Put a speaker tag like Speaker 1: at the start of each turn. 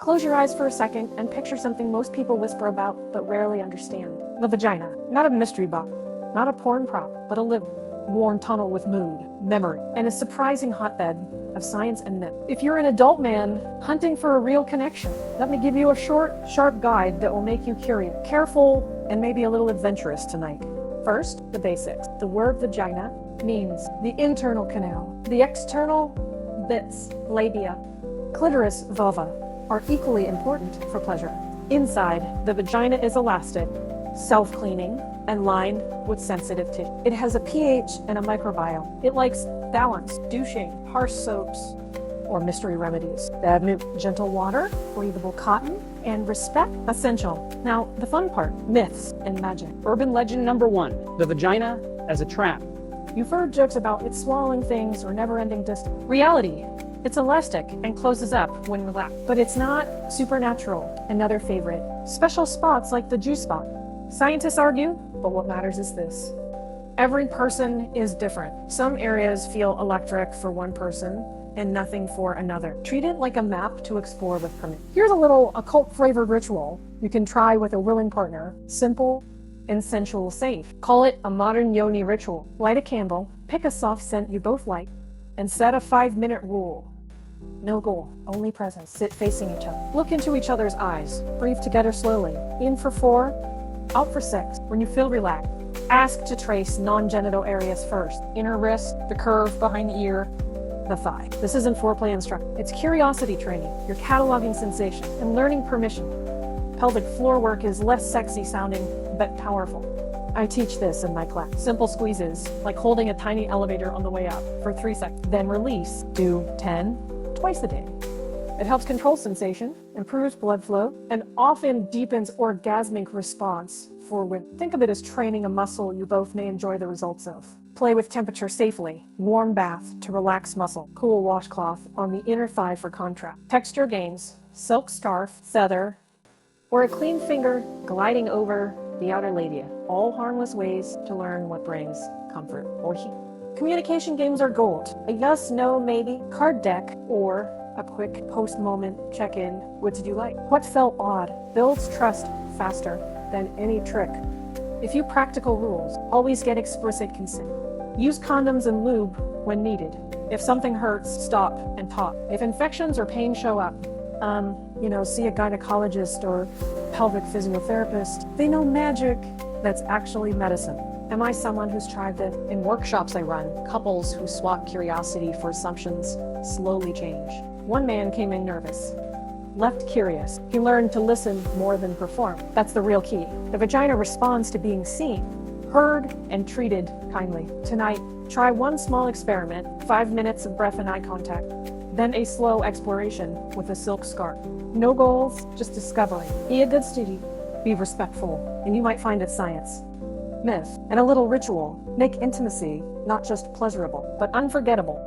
Speaker 1: Close your eyes for a second and picture something most people whisper about but rarely understand. The vagina. Not a mystery box, not a porn prop, but a living, warm tunnel with mood, memory, and a surprising hotbed of science and myth. If you're an adult man hunting for a real connection, let me give you a short, sharp guide that will make you curious, careful, and maybe a little adventurous tonight. First, the basics. The word vagina means the internal canal. The external bits, labia, clitoris, vulva, are equally important for pleasure. Inside, the vagina is elastic, self-cleaning, and lined with sensitive tissue. It has a pH and a microbiome. It likes balance, douching, harsh soaps, or mystery remedies. Gentle water, breathable cotton, and respect essential. Now, the fun part, myths and magic.
Speaker 2: Urban legend number 1, the vagina as a trap.
Speaker 1: You've heard jokes about it swallowing things or never-ending distance. Reality, it's elastic and closes up when relaxed. But it's not supernatural. Another favorite, special spots like the juice spot. Scientists argue, but what matters is this. Every person is different. Some areas feel electric for one person and nothing for another. Treat it like a map to explore with permission. Here's a little occult-flavored ritual you can try with a willing partner. Simple and sensual safe. Call it a modern yoni ritual. Light a candle, pick a soft scent you both like, and set a 5-minute rule. No goal, only presence. Sit facing each other. Look into each other's eyes. Breathe together slowly. In for 4, out for 6. When you feel relaxed, ask to trace non-genital areas first. Inner wrist, the curve behind the ear, the thigh. This isn't foreplay instruction. It's curiosity training. You're cataloging sensation and learning permission. Pelvic floor work is less sexy sounding, but powerful. I teach this in my class. Simple squeezes, like holding a tiny elevator on the way up for 3 seconds. Then release. Do 10 twice a day. It helps control sensation, improves blood flow, and often deepens orgasmic response for women. Think of it as training a muscle you both may enjoy the results of. Play with temperature safely. Warm bath to relax muscle. Cool washcloth on the inner thigh for contrast. Texture games, silk scarf, feather, or a clean finger gliding over the outer labia. All harmless ways to learn what brings comfort or heat. Communication games are gold. A yes, no, maybe, card deck, or a quick post-moment check-in. What did you like? What felt odd? Builds trust faster than any trick. A few practical rules. Always get explicit consent. Use condoms and lube when needed. If something hurts, stop and talk. If infections or pain show up, see a gynecologist or pelvic physiotherapist. They know magic that's actually medicine. Am I someone who's tried this? In workshops I run, couples who swap curiosity for assumptions slowly change. One man came in nervous, left curious. He learned to listen more than perform. That's the real key. The vagina responds to being seen, heard, and treated kindly. Tonight, try one small experiment, 5 minutes of breath and eye contact, then a slow exploration with a silk scarf. No goals, just discovery. Be a good student, be respectful, and you might find it science. Myth and a little ritual make intimacy not just pleasurable, but unforgettable.